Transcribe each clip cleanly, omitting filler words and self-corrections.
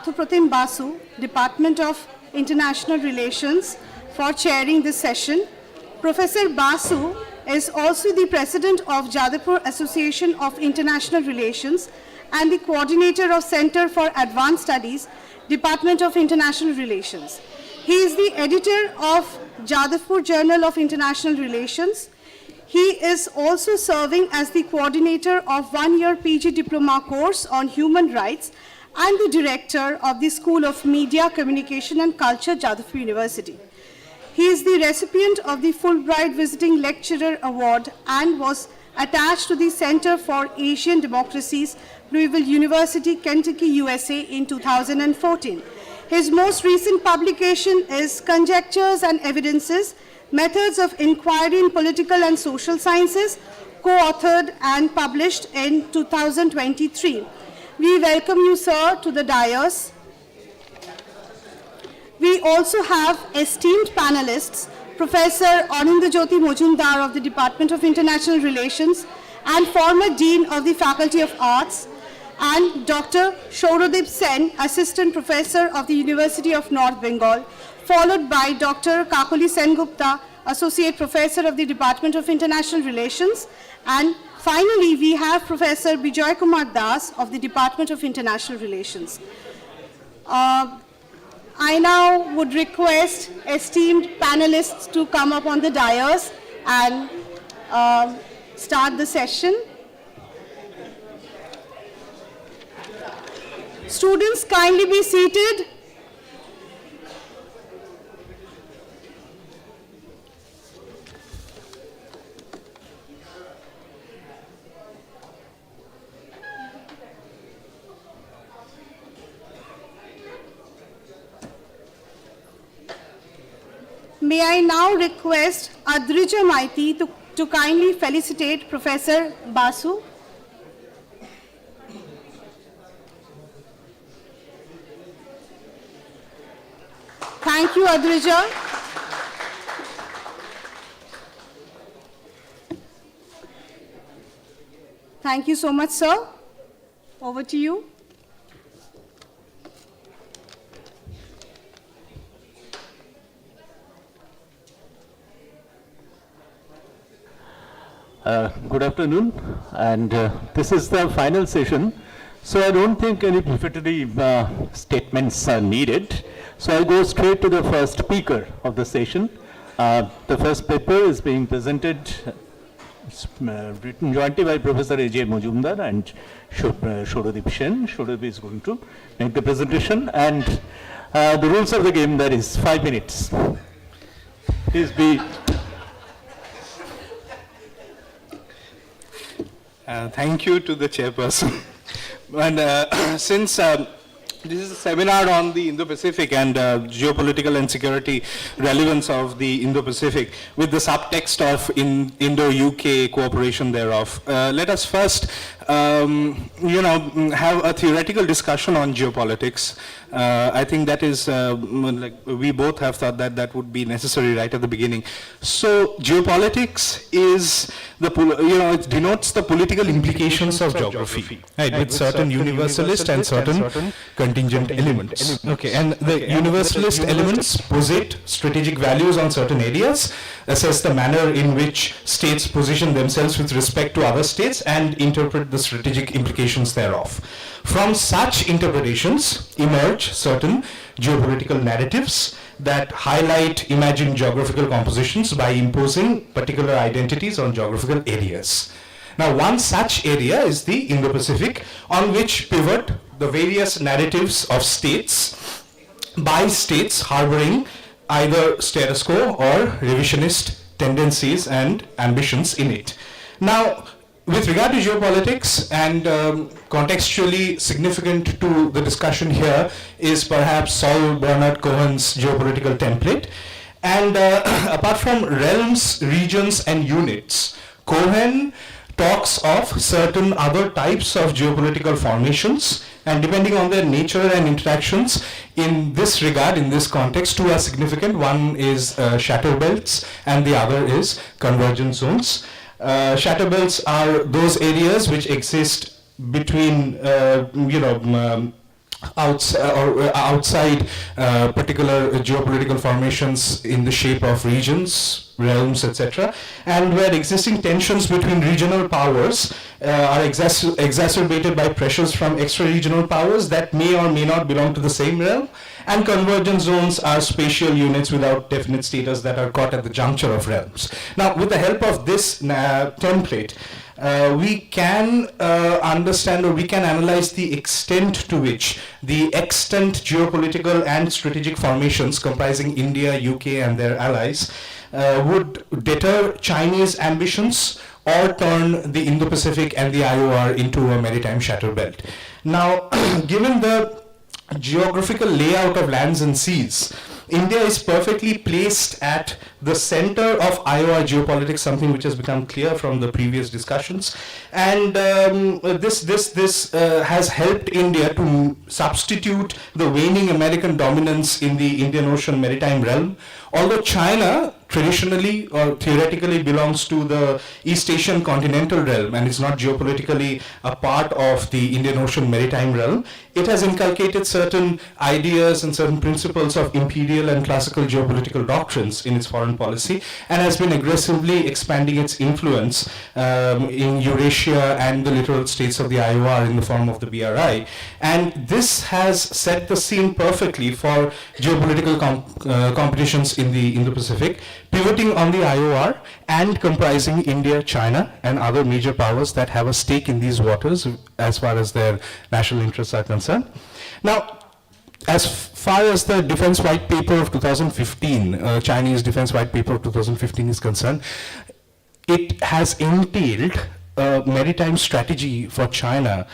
Pratim Basu, Department of International Relations, for chairing this session. Professor Basu is also the President of Jadavpur Association of International Relations and the Coordinator of Center for Advanced Studies, Department of International Relations. He is the editor of Jadavpur Journal of International Relations. He is also serving as the coordinator of one-year PG Diploma course on human rights and the director of the School of Media, Communication and Culture, Jadavpur University. He is the recipient of the Fulbright Visiting Lecturer Award and was attached to the Center for Asian Democracies, Louisville University, Kentucky, USA in 2014. His most recent publication is Conjectures and Evidences, Methods of Inquiry in Political and Social Sciences, co-authored and published in 2023. We welcome you, sir, to the dais. We also have esteemed panelists, Professor Anindya Majumdar of the Department of International Relations and former Dean of the Faculty of Arts, and Dr. Souradeep Sen, Assistant Professor of the University of North Bengal, followed by Dr. Kakoli Sengupta, Associate Professor of the Department of International Relations, and finally we have Professor Bijaya Kumar Das of the Department of International Relations. I now would request esteemed panelists to come up on the dais and start the session. Students, kindly be seated. May I now request Adrija Maiti to kindly felicitate Professor Basu. Thank you, Adrija. Thank you so much, sir. Over to you. Good afternoon, and this is the final session, so I don't think any prefatory statements are needed. So I'll go straight to the first speaker of the session. The first paper is being presented, written jointly by Professor A.J. Majumdar and Souradeep Sen. Souradeep is going to make the presentation, and the rules of the game, that is 5 minutes. Please be... Thank you to the chairperson. And since this is a seminar on the Indo-Pacific and geopolitical and security relevance of the Indo-Pacific with the subtext of Indo-UK cooperation thereof, let us first, have a theoretical discussion on geopolitics. I think that is, like we both have thought that that would be necessary right at the beginning. So geopolitics is the, it denotes the political implications of geography, right, with certain universalist and certain contingent elements. Okay, and the universalist elements posit strategic values on certain areas, assess the manner in which states position themselves with respect to other states, and interpret the strategic implications thereof. From such interpretations emerge certain geopolitical narratives that highlight imagined geographical compositions by imposing particular identities on geographical areas. Now, one such area is the Indo-Pacific, on which pivot the various narratives of states by states harboring either status quo or revisionist tendencies and ambitions in it. Now, with regard to geopolitics, and contextually significant to the discussion here is perhaps Saul Bernard Cohen's geopolitical template. And apart from realms, regions, and units, Cohen talks of certain other types of geopolitical formations, and depending on their nature and interactions in this regard, in this context, two are significant. One is shatter belts, and the other is convergence zones. Shatter belts are those areas which exist between outside particular geopolitical formations in the shape of regions, realms, etc., and where existing tensions between regional powers are exacerbated by pressures from extra-regional powers that may or may not belong to the same realm, and convergence zones are spatial units without definite status that are caught at the juncture of realms. Now, with the help of this template, we can understand, or we can analyze the extent to which the extant geopolitical and strategic formations comprising India, UK and their allies would deter Chinese ambitions or turn the Indo-Pacific and the IOR into a maritime shatter belt. Now, given the geographical layout of lands and seas, India is perfectly placed at the center of IOR geopolitics, something which has become clear from the previous discussions. And this has helped India to substitute the waning American dominance in the Indian Ocean maritime realm. Although China traditionally or theoretically belongs to the East Asian continental realm and is not geopolitically a part of the Indian Ocean maritime realm, it has inculcated certain ideas and certain principles of imperial and classical geopolitical doctrines in its foreign policy, and has been aggressively expanding its influence in Eurasia and the littoral states of the IOR in the form of the BRI. And this has set the scene perfectly for geopolitical competitions in the Indo-Pacific, pivoting on the IOR and comprising India, China, and other major powers that have a stake in these waters as far as their national interests are concerned. Now, as far as the Defense White Paper of 2015, Chinese Defense White Paper of 2015 is concerned, it has entailed a maritime strategy for China,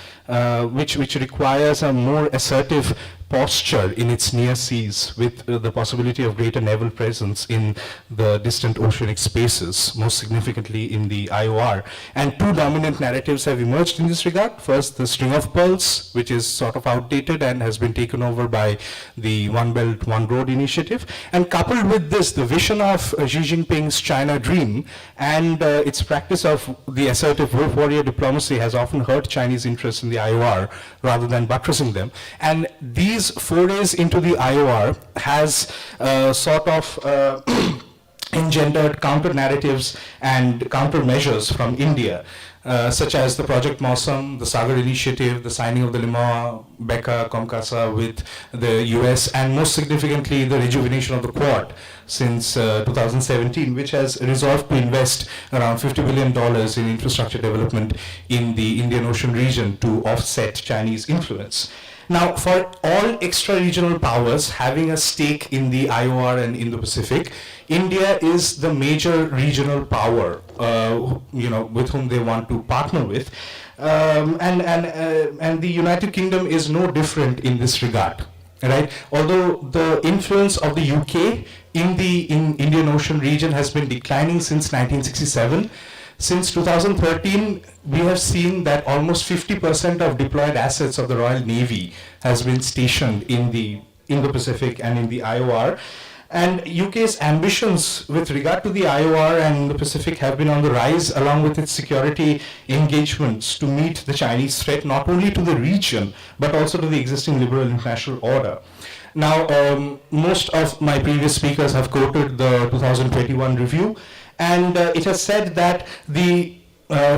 which requires a more assertive posture in its near seas, with the possibility of greater naval presence in the distant oceanic spaces, most significantly in the IOR. And two dominant narratives have emerged in this regard. First, the string of pearls, which is sort of outdated and has been taken over by the One Belt, One Road initiative. And coupled with this, the vision of Xi Jinping's China dream and its practice of the assertive wolf warrior diplomacy has often hurt Chinese interests in the IOR rather than buttressing them. And these forays into the IOR has sort of engendered counter-narratives and countermeasures from India, such as the Project Mausam, the Sagar Initiative, the signing of the Lima, Becca, Comcasa with the US, and most significantly the rejuvenation of the Quad since 2017, which has resolved to invest around $50 billion in infrastructure development in the Indian Ocean region to offset Chinese influence. Now, for all extra-regional powers having a stake in the IOR and Indo-Pacific, India is the major regional power, with whom they want to partner with, and the United Kingdom is no different in this regard. Right? Although the influence of the UK in the Indian Ocean region has been declining since 1967, since 2013, we have seen that almost 50% of deployed assets of the Royal Navy has been stationed in the Indo-Pacific and in the IOR. And UK's ambitions with regard to the IOR and the Pacific have been on the rise, along with its security engagements to meet the Chinese threat, not only to the region, but also to the existing liberal international order. Now, most of my previous speakers have quoted the 2021 review, and it has said that the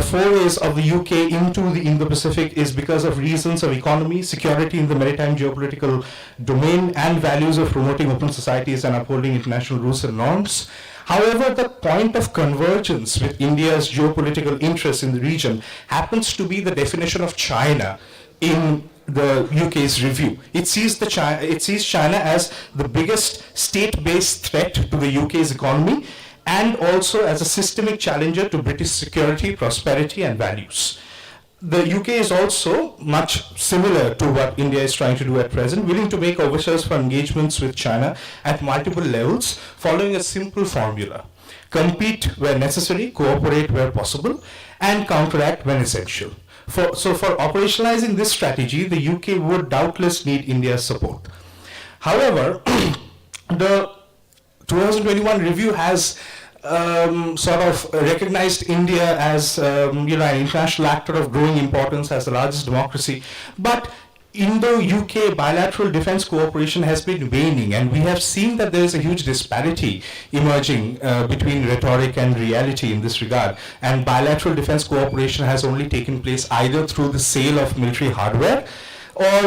forays of the UK into the Indo-Pacific is because of reasons of economy, security in the maritime geopolitical domain, and values of promoting open societies and upholding international rules and norms. However, the point of convergence with India's geopolitical interests in the region happens to be the definition of China in the UK's review. It sees China as the biggest state-based threat to the UK's economy, and also as a systemic challenger to British security, prosperity, and values. The UK is also much similar to what India is trying to do at present, willing to make overtures for engagements with China at multiple levels, following a simple formula: compete where necessary, cooperate where possible, and counteract when essential. For operationalizing this strategy, the UK would doubtless need India's support. However, the 2021 review has sort of recognized India as an international actor of growing importance as the largest democracy, but Indo-UK bilateral defense cooperation has been waning, and we have seen that there is a huge disparity emerging between rhetoric and reality in this regard. And bilateral defense cooperation has only taken place either through the sale of military hardware or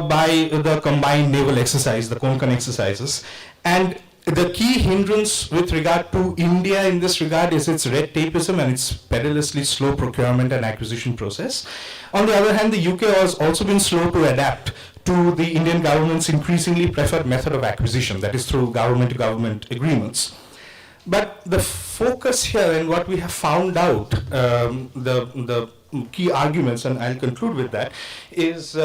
by the combined naval exercise, the Konkan exercises. And the key hindrance with regard to India in this regard is its red tapeism and its perilously slow procurement and acquisition process. On the other hand, the UK has also been slow to adapt to the Indian government's increasingly preferred method of acquisition, that is through government-to-government agreements. But the focus here and what we have found out, the key arguments, and I'll conclude with that, is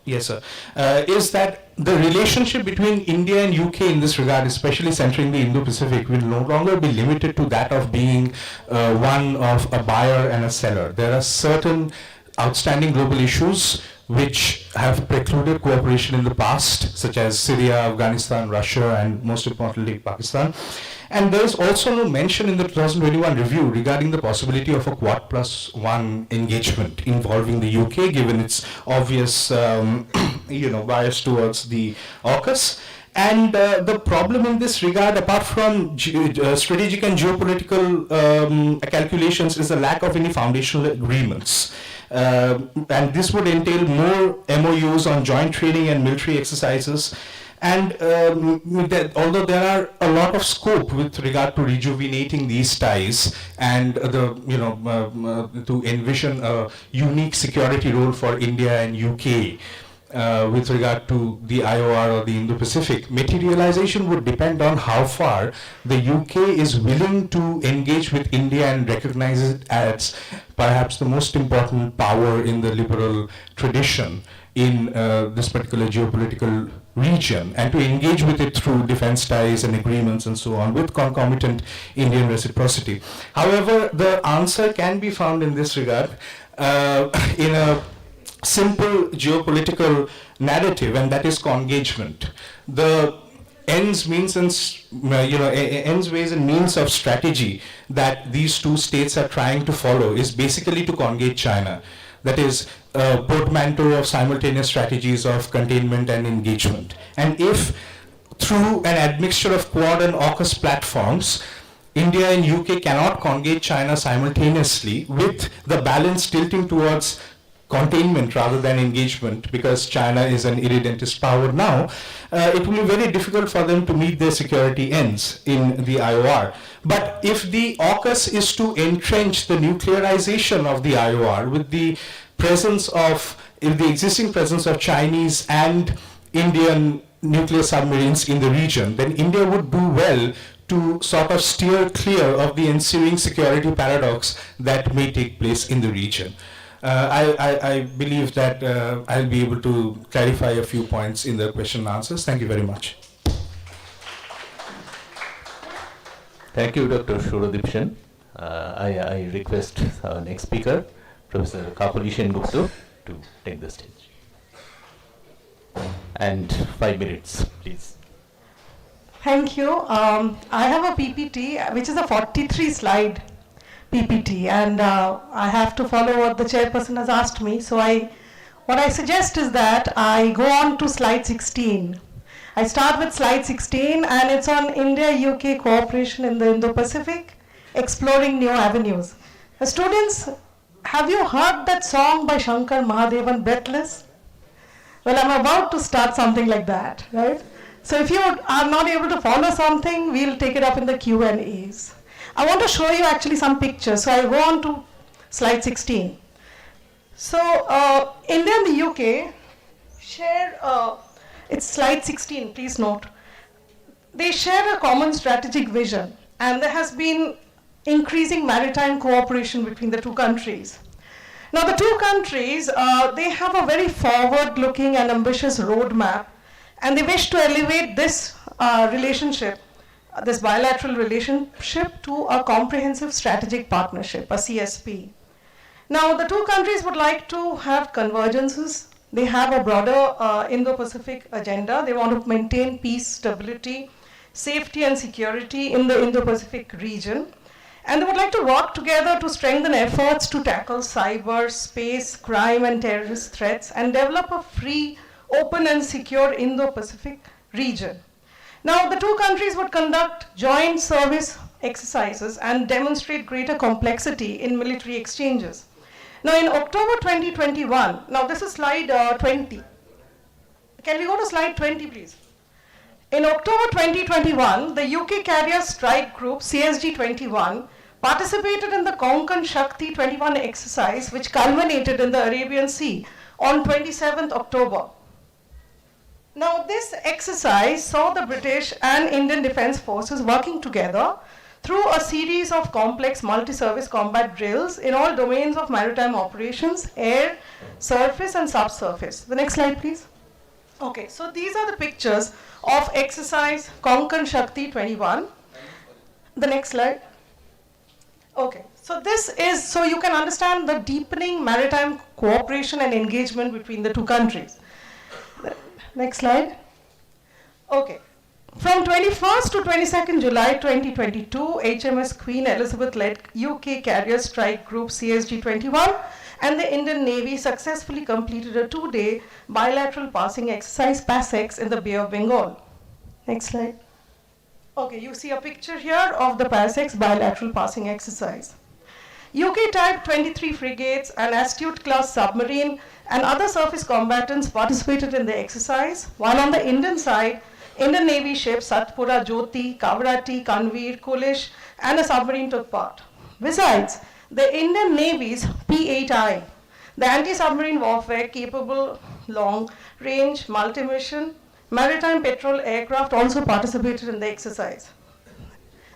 is that the relationship between India and UK in this regard, especially centering the Indo-Pacific, will no longer be limited to that of being one of a buyer and a seller. There are certain outstanding global issues which have precluded cooperation in the past, such as Syria, Afghanistan, Russia, and most importantly, Pakistan. And there is also no mention in the 2021 review regarding the possibility of a Quad+1 engagement involving the UK, given its obvious, bias towards the AUKUS. And the problem in this regard, apart from strategic and geopolitical calculations, is the lack of any foundational agreements. And this would entail more MOUs on joint training and military exercises. And although there are a lot of scope with regard to rejuvenating these ties and to envision a unique security role for India and UK with regard to the IOR or the Indo-Pacific, materialization would depend on how far the UK is willing to engage with India and recognize it as perhaps the most important power in the liberal tradition in this particular geopolitical region, and to engage with it through defense ties and agreements and so on, with concomitant Indian reciprocity. However, the answer can be found in this regard in a simple geopolitical narrative, and that is co-engagement. The ends, means, and ends, ways, and means of strategy that these two states are trying to follow is basically to co-engage China. That is a portmanteau of simultaneous strategies of containment and engagement. And if through an admixture of Quad and AUKUS platforms, India and UK cannot co-engage China simultaneously, with the balance tilting towards containment rather than engagement, because China is an irredentist power now, it will be very difficult for them to meet their security ends in the IOR. But if the AUKUS is to entrench the nuclearization of the IOR with the presence of, the existing presence of Chinese and Indian nuclear submarines in the region, then India would do well to sort of steer clear of the ensuing security paradox that may take place in the region. I believe that I'll be able to clarify a few points in the question and answers. Thank you very much. Thank you, Dr. Souradeep. I request our next speaker, Professor Kakoli Sengupta, to take the stage. And 5 minutes, please. Thank you. I have a PPT, which is a 43-slide PPT, and I have to follow what the chairperson has asked me. So what I suggest is that I go on to slide 16. I start with slide 16, and it's on India-UK cooperation in the Indo-Pacific, exploring new avenues. Students, have you heard that song by Shankar Mahadevan, Breathless? Well, I'm about to start something like that, right? So if you are not able to follow something, we'll take it up in the Q&As. I want to show you actually some pictures. So I go on to slide 16. So India and the UK share, it's slide 16, please note. They share a common strategic vision, and there has been increasing maritime cooperation between the two countries. Now the two countries, they have a very forward-looking and ambitious roadmap, and they wish to elevate this relationship, this bilateral relationship, to a comprehensive strategic partnership, a CSP. Now, the two countries would like to have convergences. They have a broader Indo-Pacific agenda. They want to maintain peace, stability, safety, and security in the Indo-Pacific region. And they would like to work together to strengthen efforts to tackle cyber, space, crime, and terrorist threats, and develop a free, open, and secure Indo-Pacific region. Now, the two countries would conduct joint service exercises and demonstrate greater complexity in military exchanges. Now, in October 2021, now this is slide 20. Can we go to slide 20, please? In October 2021, the UK Carrier Strike Group, CSG-21, participated in the Konkan Shakti 21 exercise, which culminated in the Arabian Sea on 27th October. Now, this exercise saw the British and Indian Defence Forces working together through a series of complex multi-service combat drills in all domains of maritime operations, air, surface, and subsurface. The next slide, please. Okay, so these are the pictures of exercise Konkan Shakti 21. The next slide. Okay, so this is, so you can understand the deepening maritime cooperation and engagement between the two countries. Next slide. Okay. From 21st to 22nd July 2022, HMS Queen Elizabeth-led UK Carrier Strike Group CSG-21 and the Indian Navy successfully completed a 2-day bilateral passing exercise, PASEX, in the Bay of Bengal. Next slide. Okay, you see a picture here of the PASEX bilateral passing exercise. UK Type 23 frigates, an Astute-class submarine, and other surface combatants participated in the exercise, while on the Indian side, Indian Navy ships Satpura, Jyoti, Kavarati, Kanveer, Kulish, and a submarine took part. Besides, the Indian Navy's P-8I, the anti-submarine warfare capable long-range multi-mission maritime patrol aircraft, also participated in the exercise.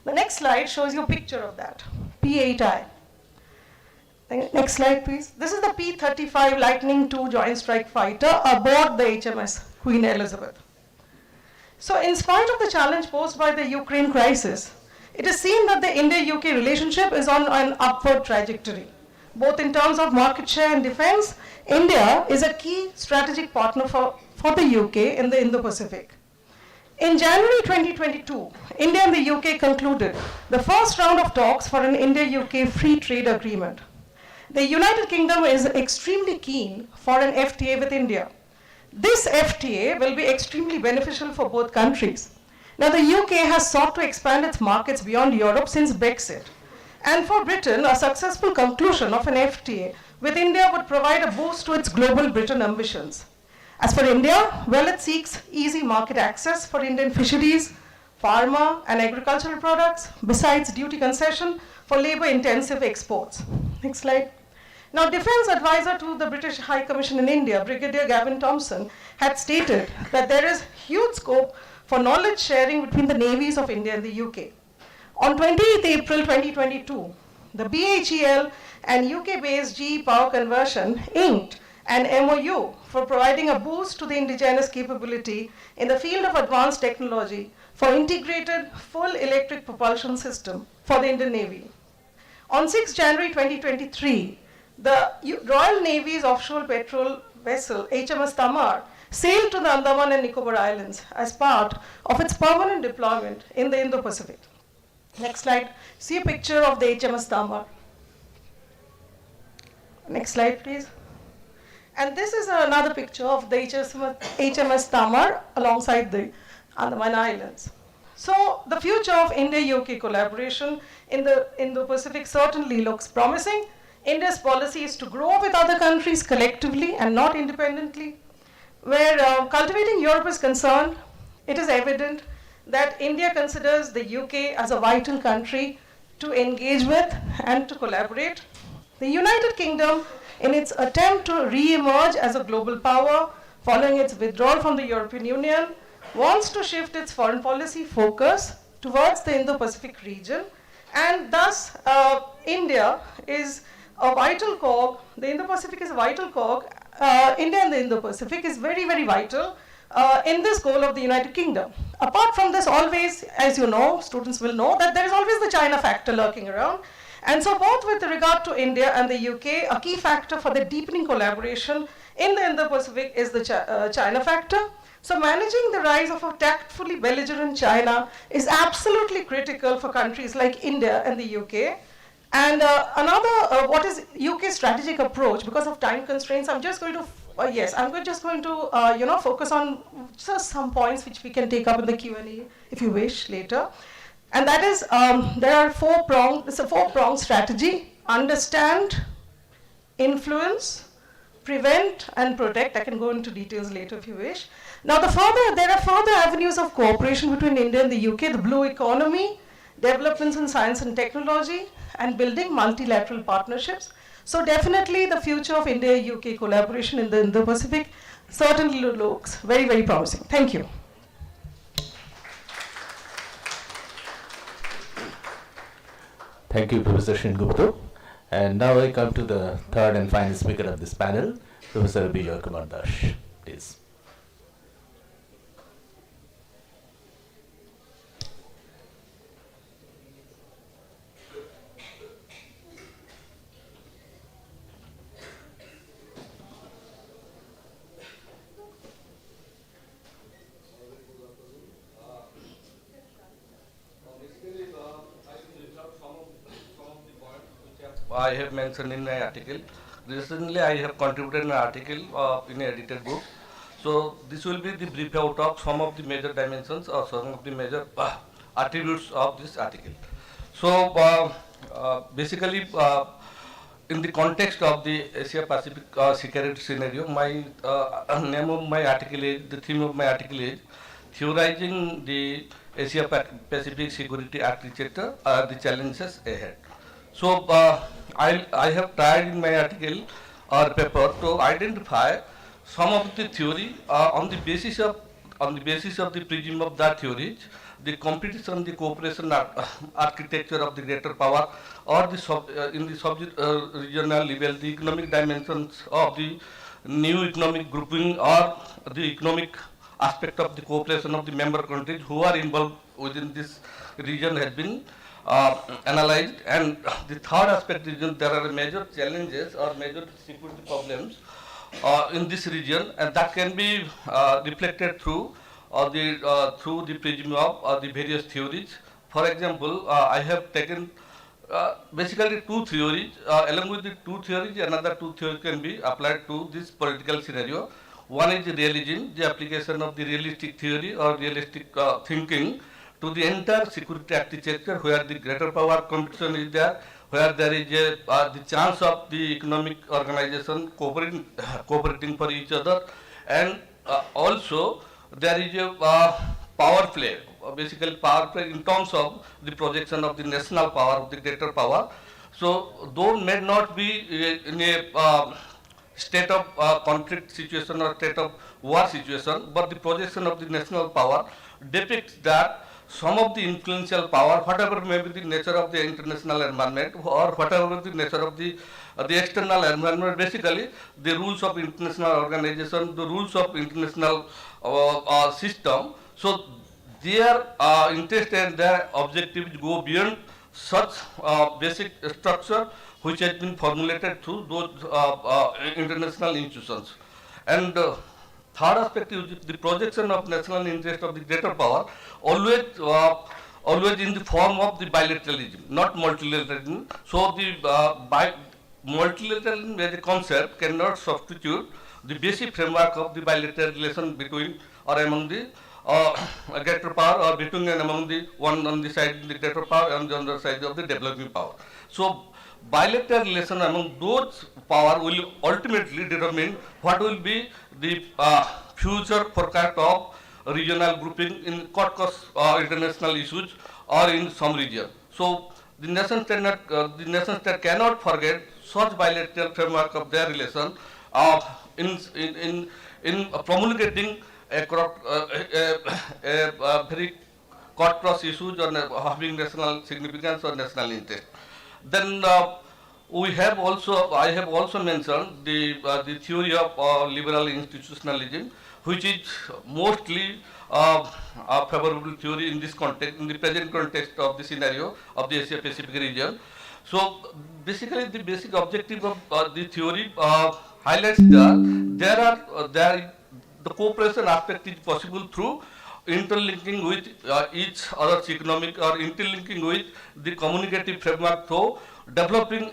The next slide shows you a picture of that, P-8I. Next slide, please. This is the P-35 Lightning II Joint Strike Fighter aboard the HMS Queen Elizabeth. So, in spite of the challenge posed by the Ukraine crisis, it is seen that the India-UK relationship is on an upward trajectory. Both in terms of market share and defense, India is a key strategic partner for the UK in the Indo-Pacific. In January 2022, India and the UK concluded the first round of talks for an India-UK free trade agreement. The United Kingdom is extremely keen for an FTA with India. This FTA will be extremely beneficial for both countries. Now, the UK has sought to expand its markets beyond Europe since Brexit. And for Britain, a successful conclusion of an FTA with India would provide a boost to its global Britain ambitions. As for India, well, it seeks easy market access for Indian fisheries, pharma, and agricultural products, besides duty concession for labor-intensive exports. Next slide. Now, Defence Advisor to the British High Commission in India, Brigadier Gavin Thompson, had stated that there is huge scope for knowledge sharing between the navies of India and the UK. On 28th April 2022, the BHEL and UK-based GE Power Conversion inked an MOU for providing a boost to the indigenous capability in the field of advanced technology for integrated full electric propulsion system for the Indian Navy. On 6 January 2023, the Royal Navy's offshore patrol vessel, HMS Tamar, sailed to the Andaman and Nicobar Islands as part of its permanent deployment in the Indo-Pacific. Next slide. See a picture of the HMS Tamar. Next slide, please. And this is another picture of the HMS Tamar alongside the Andaman Islands. So the future of India-UK collaboration in the Indo-Pacific certainly looks promising. India's policy is to grow with other countries collectively and not independently. Where cultivating Europe is concerned, it is evident that India considers the UK as a vital country to engage with and to collaborate. The United Kingdom, in its attempt to re-emerge as a global power following its withdrawal from the European Union, wants to shift its foreign policy focus towards the Indo-Pacific region, and thus India is a vital cog. The Indo-Pacific is a vital cog. India and the Indo-Pacific is very, very vital in this goal of the United Kingdom. Apart from this, always, as you know, students will know that there is always the China factor lurking around. And so both with regard to India and the UK, a key factor for the deepening collaboration in the Indo-Pacific is the China factor. So managing the rise of a tactfully belligerent China is absolutely critical for countries like India and the UK. And what is UK's strategic approach? Because of time constraints, I'm just going to, focus on just some points which we can take up in the Q&A if you wish later. And that is, there are it's a four-pronged strategy: understand, influence, prevent, and protect. I can go into details later if you wish. Now, there are further avenues of cooperation between India and the UK: the blue economy, developments in science and technology, and building multilateral partnerships. So definitely the future of India-UK collaboration in the Indo-Pacific certainly looks very, very promising. Thank you. Thank you, Professor Sengupta. And now I come to the third and final speaker of this panel, Professor Bijaya Kumar Dash, please. I have mentioned in my article. Recently, I have contributed an article in an edited book. So this will be the brief out of some of the major dimensions or some of the major attributes of this article. So basically, in the context of the Asia-Pacific security scenario, my name of my article is, the theme of my article is Theorizing the Asia-Pacific Security Architecture, the Challenges Ahead. So I have tried in my article or paper to identify some of the theory on the basis of the prism of that theories, the competition, the cooperation architecture of the greater power, or the in the sub-regional level, the economic dimensions of the new economic grouping, or the economic aspect of the cooperation of the member countries who are involved within this region has been analyzed. And the third aspect is that there are major challenges or major security problems in this region, and that can be reflected through the prism of the various theories. For example, I have taken basically two theories. Along with the two theories, another two theories can be applied to this political scenario. One is realism, the application of the realistic theory or realistic thinking to the entire security architecture, where the greater power competition is there, where there is the chance of the economic organization cooperating for each other, and also there is a power play, basically power play in terms of the projection of the national power, of the greater power. So though may not be in a state of conflict situation or state of war situation, but the projection of the national power depicts that some of the influential power, whatever may be the nature of the international environment or whatever the nature of the external environment, basically the rules of international organization, the rules of international system. So their interest and their objectives go beyond such basic structure which has been formulated through those international institutions. And third aspect is the projection of national interest of the greater power, always in the form of the bilateralism, not multilateralism. So the multilateralism as a concept cannot substitute the basic framework of the bilateral relation between or among the greater power, or between and among the one on the side of the greater power and on the other side of the developing power. So bilateral relation among those power will ultimately determine what will be the future forecast of regional grouping in cost international issues or in some region. So the nation state cannot forget such bilateral framework of their relation in promulgating a very cross issues or having national significance or national interest. Then I have also mentioned the theory of liberal institutionalism, which is mostly a favorable theory in this context, in the present context of the scenario of the Asia-Pacific region. So basically, the basic objective of the theory highlights there the cooperation aspect is possible through interlinking with each other's economic or interlinking with the communicative framework through developing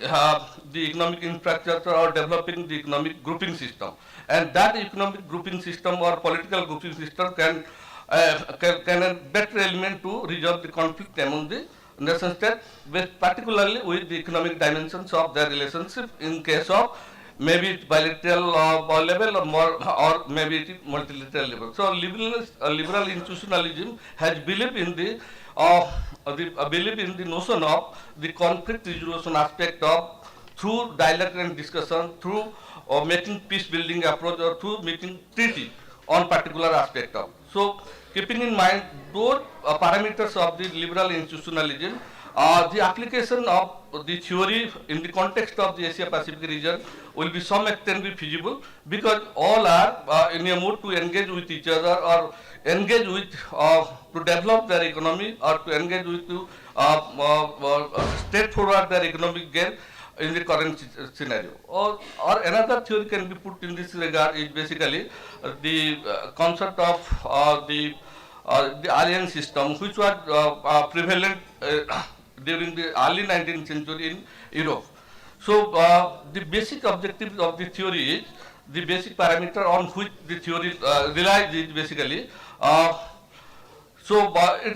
the economic infrastructure or developing the economic grouping system. And that economic grouping system or political grouping system can a better element to resolve the conflict among the nation state, particularly with the economic dimensions of their relationship in case of maybe it's bilateral level or more, or maybe it is multilateral level. So liberal institutionalism has believed in the believe in the notion of the conflict resolution aspect of through dialogue and discussion, through making peace building approach or through making treaty on particular aspect of. So keeping in mind those parameters of the liberal institutionalism, the application of the theory in the context of the Asia-Pacific region will be some extent be feasible, because all are in a mood to engage with each other or engage with to develop their economy or to engage with to straightforward their economic gain in the current scenario. Or another theory can be put in this regard is basically the concept of the alien system, which was prevalent during the early 19th century in Europe. So the basic objective of the theory is, the basic parameter on which the theory relies is basically, it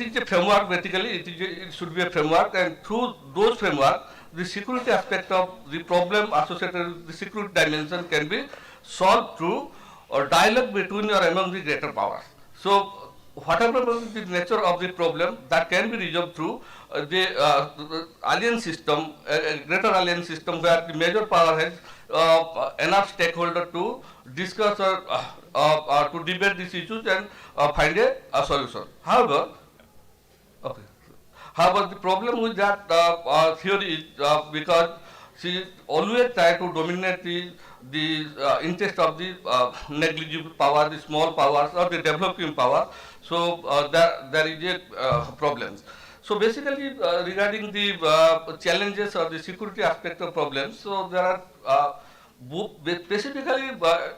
is a framework basically, it should be a framework, and through those framework, the security aspect of the problem associated with the security dimension can be solved through a dialogue between or among the greater powers. So whatever the nature of the problem, that can be resolved through the alien system, a greater alien system where the major power has enough stakeholder to discuss or to debate these issues and find a solution. However, the problem with that theory is because she always try to dominate the interest of the negligible power, the small powers or the developing power. So there is a problem. So basically regarding the challenges or the security aspect of problems, so there are specifically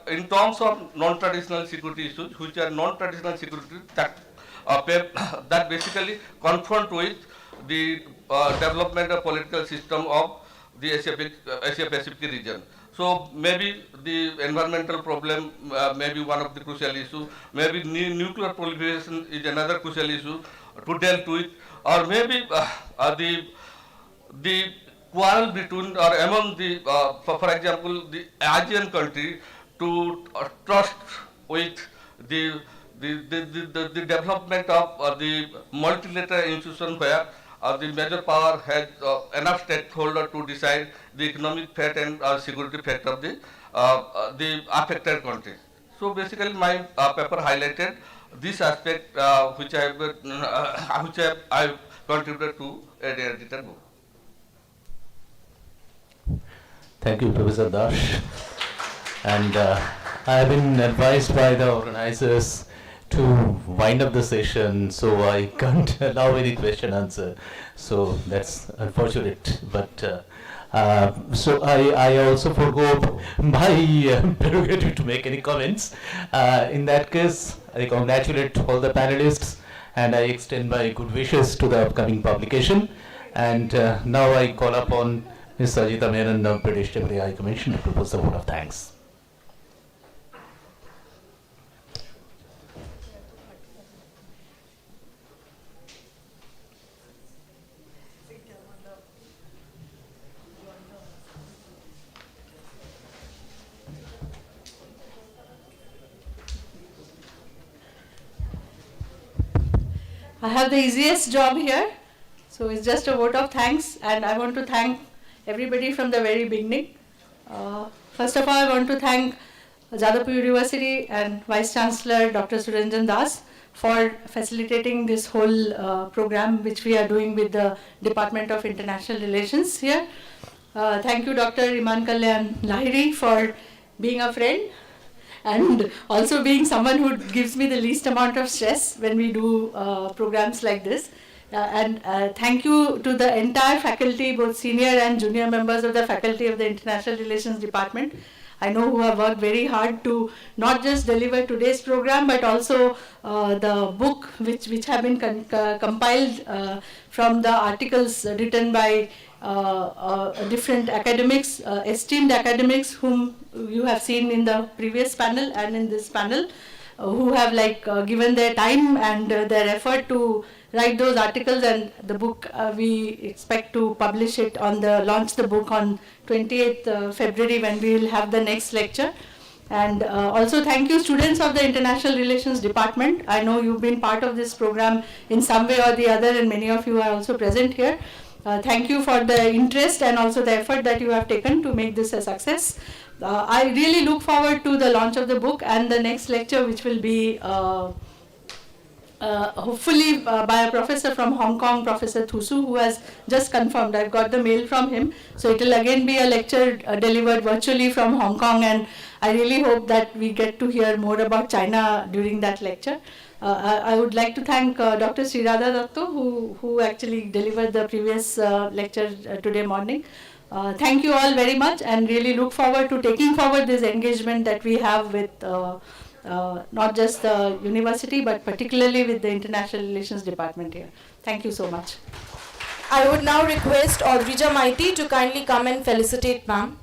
in terms of non-traditional security issues, which are non-traditional security that that basically confront with the development of political system of the Asia-Pacific region. So maybe the environmental problem may be one of the crucial issues, maybe nuclear proliferation is another crucial issue to deal with, or maybe the quarrel between or among the, for example, the Asian country to trust with the development of the multilateral institution where the major power has enough stakeholder to decide the economic fate and security fate of the affected countries. So basically, my paper highlighted this aspect which I contributed to a edited book. Thank you, Professor Dash. And I have been advised by the organizers to wind up the session, so I can't allow any question answer. So that's unfortunate. But so I also forgo my prerogative to make any comments. In that case, I congratulate all the panelists and I extend my good wishes to the upcoming publication. And now I call upon Ms. Sajita Menon of British Deputy High Commission to propose a vote of thanks. I have the easiest job here, so it's just a vote of thanks, and I want to thank everybody from the very beginning. First of all, I want to thank Jadavpur University and Vice Chancellor Dr. Suranjan Das for facilitating this whole program which we are doing with the Department of International Relations here. Thank you Dr. Iman Kalyan Lahiri for being a friend and also being someone who gives me the least amount of stress when we do programs like this. And thank you to the entire faculty, both senior and junior members of the faculty of the International Relations Department. I know who have worked very hard to not just deliver today's program, but also the book which have been compiled from the articles written by different academics, esteemed academics whom you have seen in the previous panel and in this panel, who have given their time and their effort to write those articles, and the book we expect to publish it launch the book on 28th February when we will have the next lecture. And also thank you students of the International Relations Department. I know you've been part of this program in some way or the other, and many of you are also present here. Thank you for the interest and also the effort that you have taken to make this a success. I really look forward to the launch of the book and the next lecture, which will be hopefully by a professor from Hong Kong, Professor Thusu, who has just confirmed. I've got the mail from him. So it will again be a lecture delivered virtually from Hong Kong, and I really hope that we get to hear more about China during that lecture. I would like to thank Dr. Srirada Datto, who actually delivered the previous lecture today morning. Thank you all very much, and really look forward to taking forward this engagement that we have with not just the university, but particularly with the International Relations Department here. Thank you so much. I would now request Audrija Maiti to kindly come and felicitate ma'am.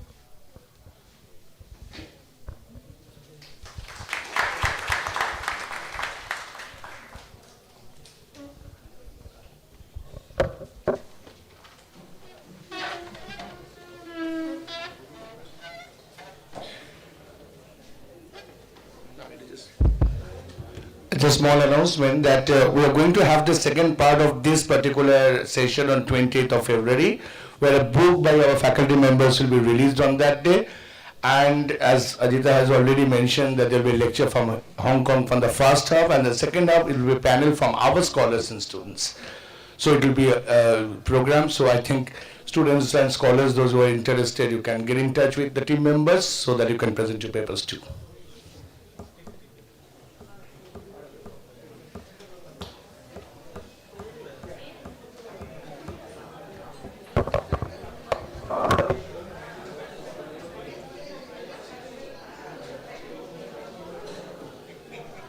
A small announcement that we are going to have the second part of this particular session on 28th of February, where a book by our faculty members will be released on that day. And as Ajita has already mentioned, that there will be a lecture from Hong Kong from the first half, and the second half it will be a panel from our scholars and students. So it will be a program. So I think students and scholars, those who are interested, you can get in touch with the team members so that you can present your papers too.